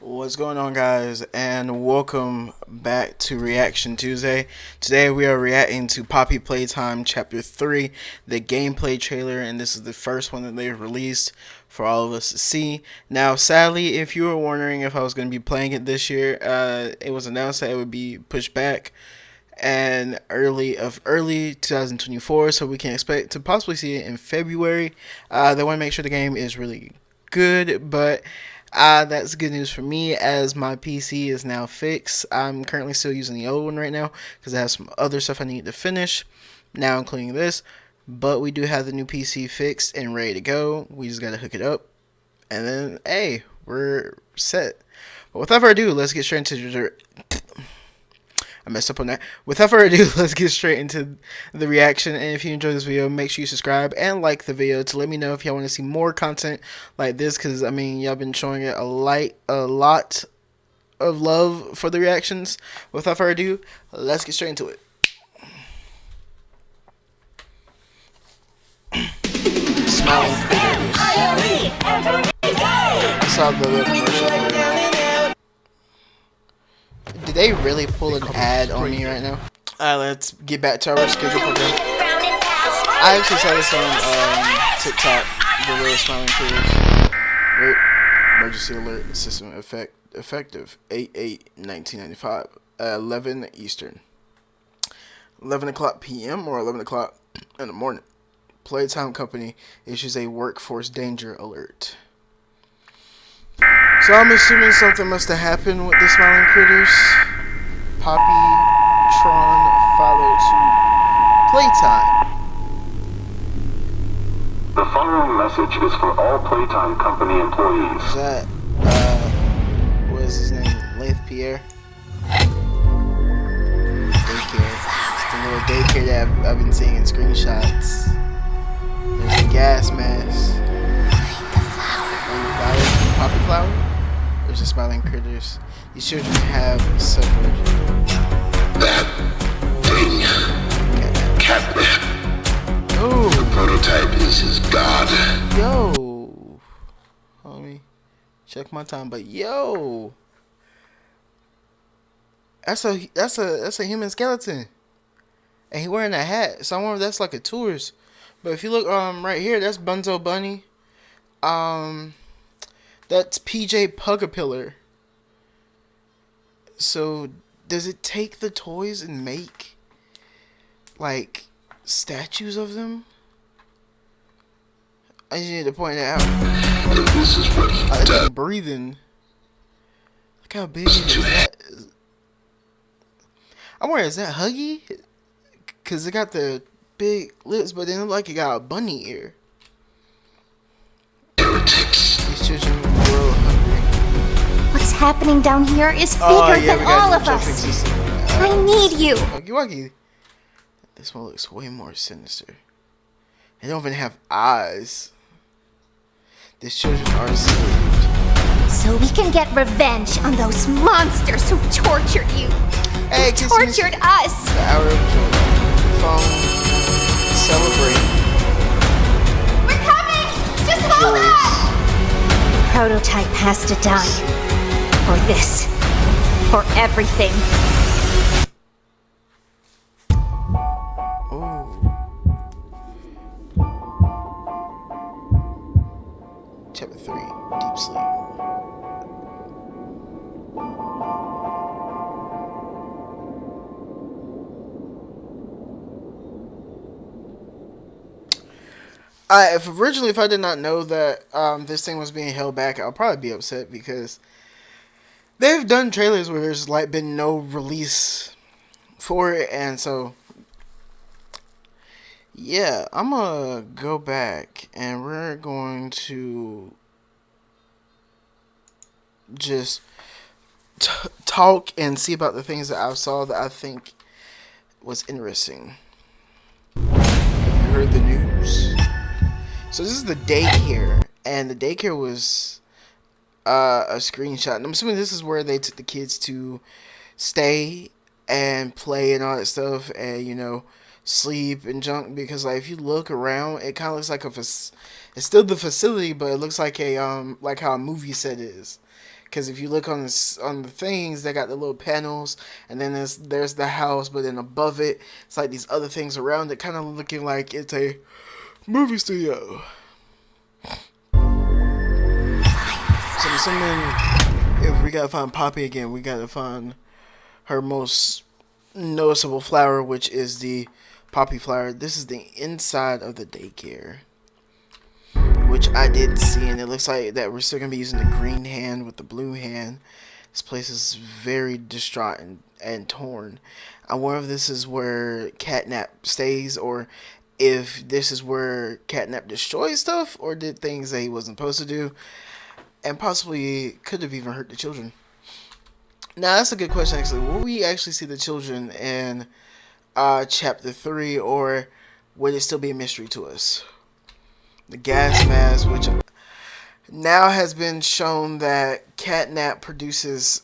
What's going on, guys, and welcome back to Reaction Tuesday. Today we are reacting to Poppy Playtime Chapter 3, the gameplay trailer, and this is the first one that they've released for all of us to see. Now, sadly, if you were wondering if I was going to be playing it this year, it was announced that it would be pushed back and early 2024, so we can expect to possibly see it in February. They want to make sure the game is really good, but that's good news for me as my PC is now fixed. I'm currently still using the old one right now because I have some other stuff I need to finish, now including this. But we do have the new PC fixed and ready to go. We just got to hook it up, and then, hey, we're set. But without further ado, let's get straight into I messed up on that. Without further ado, let's get straight into the reaction. And if you enjoyed this video, make sure you subscribe and like the video to let me know if y'all want to see more content like this. Because, I mean, y'all been showing it a lot of love for the reactions. Without further ado, let's get straight into it. Smiling critters. I saw the little commercial for it. Did they really pull an ad on me right now? Let's get back to our schedule program. I actually saw this on TikTok. The little smiling critters. Emergency alert system effective 8/8/1995 at 11 Eastern. 11 o'clock p.m. or 11 o'clock in the morning. Playtime company issues a workforce danger alert. So I'm assuming something must have happened with the smiling critters. Poppy, Tron, follow to Playtime. The following message is for all Playtime company employees. Is that, what is his name? Laith Pierre? Daycare. It's the little daycare that I've been seeing in screenshots. There's a gas mask. Poppy flower? There's the smiling critters. These children have suffered. That thing. Catnip. Ooh. The prototype is his god. Yo. Homie. Check my time, but yo. That's a human skeleton. And he wearing a hat. So I wonder if that's like a tourist. But if you look right here, that's Bunzo Bunny. That's PJ Pugapillar. So, does it take the toys and make, like, statues of them? I just need to point it out. And this is what he does. Breathing. Look how big is that. I'm wondering, is that Huggy? Because it got the big lips, but then it look like it got a bunny ear. Heretics. These children grow hungry. What's happening down here is bigger than all of us. I need you. Huggy Wuggy. This one looks way more sinister. They don't even have eyes. These children are enslaved. So we can get revenge on those monsters who tortured you. Hey, who tortured us. The hour of joy. Phone. Celebrate. We're coming. Just hold on. Prototype has to die. For this. For everything. Ooh. Chapter 3. Deep sleep. If I did not know that this thing was being held back, I'll probably be upset because they've done trailers where there's like been no release for it, and so yeah, I'm gonna go back and we're going to just talk and see about the things that I saw that I think was interesting. Have you heard the news? So this is the daycare, and the daycare was a screenshot. And I'm assuming this is where they took the kids to stay and play and all that stuff, and you know, sleep and junk. Because like if you look around, it kind of looks like it's still the facility, but it looks like a like how a movie set is. Because if you look on the things, they got the little panels, and then there's the house, but then above it, it's like these other things around it, kind of looking like it's a movie studio. So I'm assuming if we gotta find Poppy again, we gotta find her most noticeable flower, which is the poppy flower. This is the inside of the daycare, which I did see, and it looks like that we're still gonna be using the green hand with the blue hand. This place is very distraught and torn. I wonder if this is where Catnap stays, or if this is where Catnap destroys stuff, or did things that he wasn't supposed to do, and possibly could have even hurt the children. Now that's a good question, actually. Will we actually see the children in chapter 3, or would it still be a mystery to us? The gas mask, which now has been shown that Catnap produces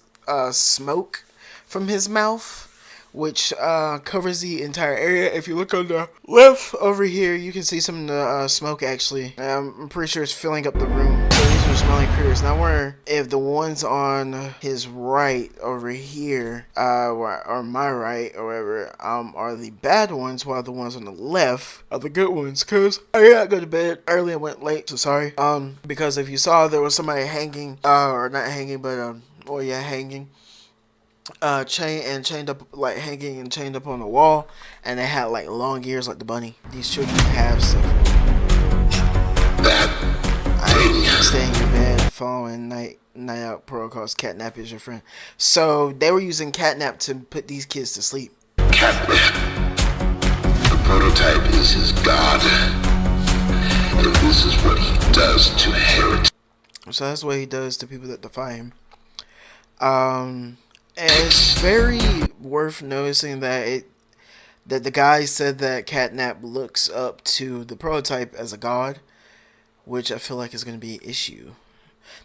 smoke from his mouth, which covers the entire area. If you look on the left over here, you can see some of the smoke, actually. I'm pretty sure it's filling up the room. So these are smelling critters. And I wonder if the ones on his right over here, or my right, or whatever, are the bad ones, while the ones on the left are the good ones. Because I did not go to bed early and went late, so sorry. Because if you saw, there was somebody hanging, or not hanging, but, hanging. Chained up, like hanging and chained up on the wall, and they had like long ears like the bunny. These children have stuff. Stay in your bed, following night out protocols. Catnap is your friend. So they were using Catnap to put these kids to sleep. Catnap. The prototype is his god. And this is what he does to heretics. So that's what he does to people that defy him. And it's very worth noticing that the guy said that Catnap looks up to the prototype as a god, which I feel like is going to be an issue.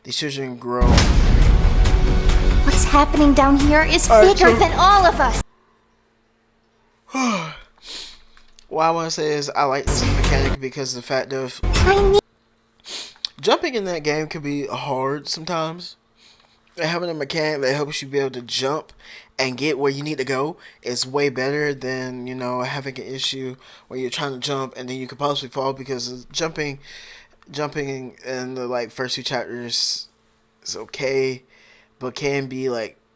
These children grow. What's happening down here is bigger than all of us. What I want to say is I like this mechanic because of the fact of jumping in that game can be hard sometimes. Having a mechanic that helps you be able to jump and get where you need to go is way better than, having an issue where you're trying to jump and then you could possibly fall, because jumping in the first 2 chapters is okay, but can be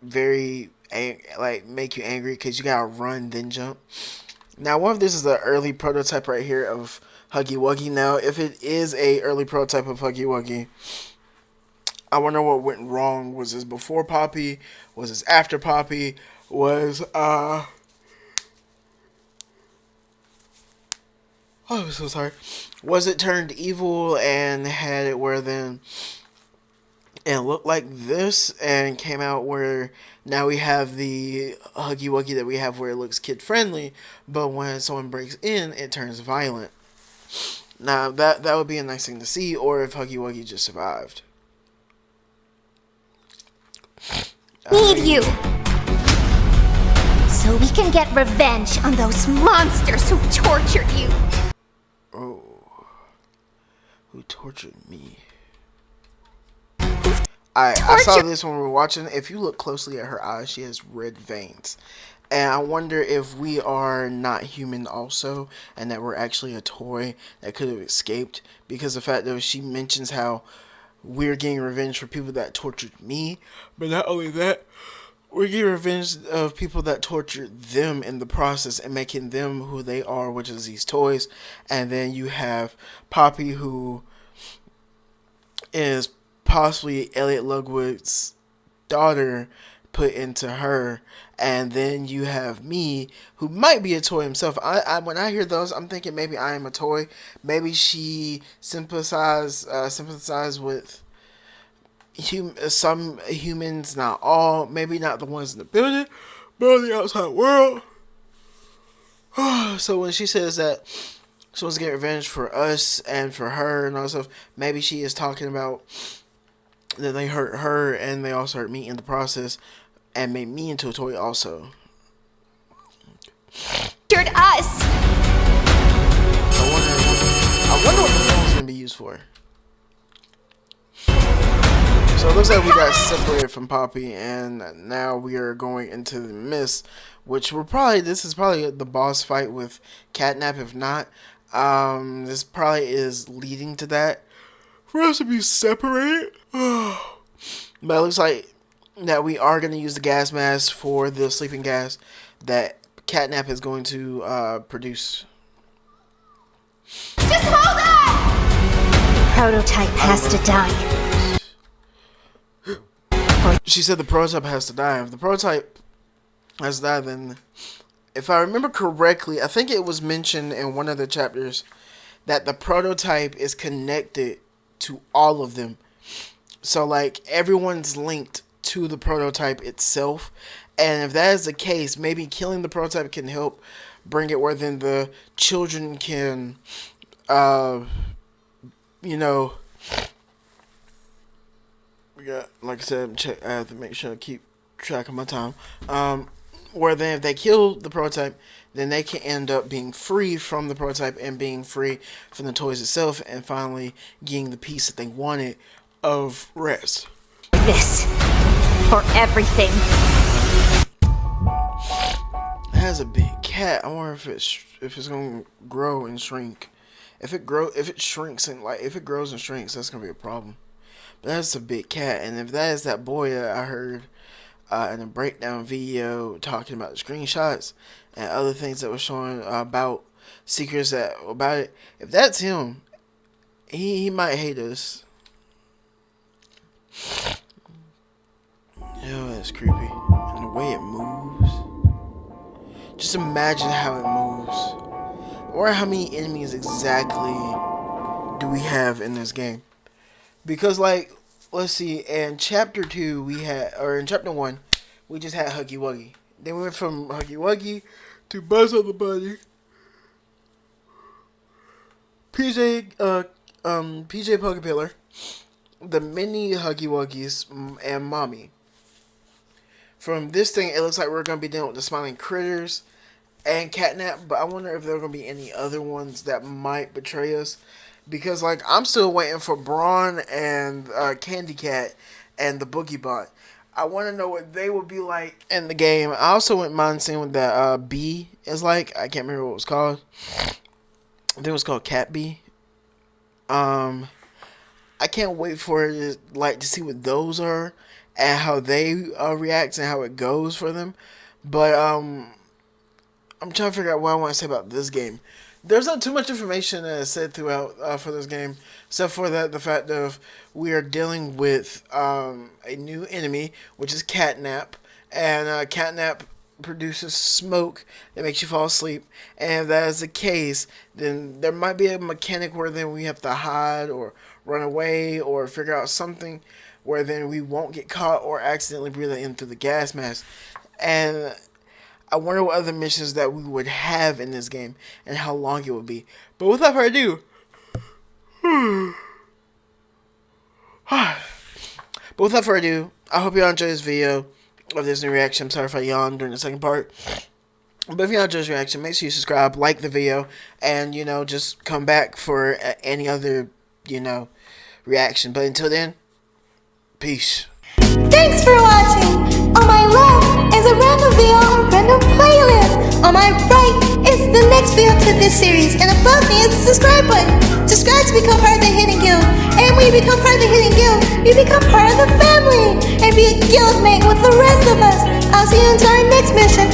very make you angry because you gotta run then jump. Now, one of this is the early prototype right here of Huggy Wuggy. Now, if it is a early prototype of Huggy Wuggy, I wonder what went wrong. Was this before Poppy? Was this after Poppy? Was oh, I'm so sorry. Was it turned evil and had it where then it looked like this and came out where now we have the Huggy Wuggy that we have where it looks kid friendly, but when someone breaks in, it turns violent. Now that would be a nice thing to see, or if Huggy Wuggy just survived. Need you, so we can get revenge on those monsters who tortured you. Oh, who tortured me? I saw this when we were watching. If you look closely at her eyes, she has red veins, and I wonder if we are not human also, and that we're actually a toy that could have escaped, because the fact that she mentions how we're getting revenge for people that tortured me, but not only that, we're getting revenge of people that tortured them in the process and making them who they are, which is these toys. And then you have Poppy, who is possibly Elliot Ludwig's daughter put into her, and then you have me, who might be a toy himself. When I hear those, I'm thinking maybe I am a toy. Maybe she sympathize with some humans, not all. Maybe not the ones in the building, but the outside world. So when she says that she wants to get revenge for us and for her and all that stuff, maybe she is talking about that they hurt her and they also hurt me in the process and made me into a toy also. Hurt us. I wonder what the phone's gonna be used for. So it looks like we got separated from Poppy, and now we are going into the mist, which this is probably the boss fight with Catnap. If not, this probably is leading to that for us to be separated. But it looks like that we are going to use the gas mask for the sleeping gas that Catnap is going to produce. Just hold on! Prototype has to die. She said the prototype has to die. If the prototype has to die, then, if I remember correctly, I think it was mentioned in one of the chapters that the prototype is connected to all of them. So, like, everyone's linked to the prototype itself. And if that is the case, maybe killing the prototype can help bring it where then the children can, like I said, I have to make sure I keep track of my time. Where then if they kill the prototype, then they can end up being free from the prototype and being free from the toys itself, and finally getting the piece that they wanted of rest. This for everything. It has a big cat. I wonder if it's gonna grow and shrink. If it grows and shrinks, that's gonna be a problem. But that's a big cat, and if that is that boy that I heard in a breakdown video talking about the screenshots and other things that were showing about secrets about it, if that's him, he might hate us. Yo, that's creepy. And the way it moves. Just imagine how it moves. Or how many enemies exactly do we have in this game? Because, like, let's see, in chapter 2 in chapter 1, we just had Huggy Wuggy. Then we went from Huggy Wuggy to Buzz on the Bunny, PJ Pokepillar, the mini Huggy Wuggies, and Mommy. From this thing, it looks like we're going to be dealing with the Smiling Critters and Catnap, but I wonder if there are going to be any other ones that might betray us. Because, like, I'm still waiting for Brawn and Candy Cat and the Boogie Bot. I want to know what they would be like in the game. I also wouldn't mind seeing what that bee is like. I can't remember what it was called. I think it was called Cat Bee. I can't wait for it to see what those are and how they react and how it goes for them. But I'm trying to figure out what I want to say about this game. There's not too much information that is said throughout for this game, except for the fact of we are dealing with a new enemy, which is Catnap, and Catnap produces smoke that makes you fall asleep. And if that is the case, then there might be a mechanic where then we have to hide or run away or figure out something where then we won't get caught or accidentally breathe in through the gas mask. And I wonder what other missions that we would have in this game and how long it would be. But without further ado, I hope y'all enjoy this video of this new reaction. I'm sorry if I yawned during the second part. But if y'all enjoy this reaction, make sure you subscribe, like the video, and, just come back for any other, reaction. But until then, peace. Thanks for watching! On my left is a random video or random playlist. On my right is the next video to this series. And above me is the subscribe button. Subscribe to become part of the Hidden Guild. And when you become part of the Hidden Guild, you become part of the family. And be a guildmate with the rest of us. I'll see you until our next mission.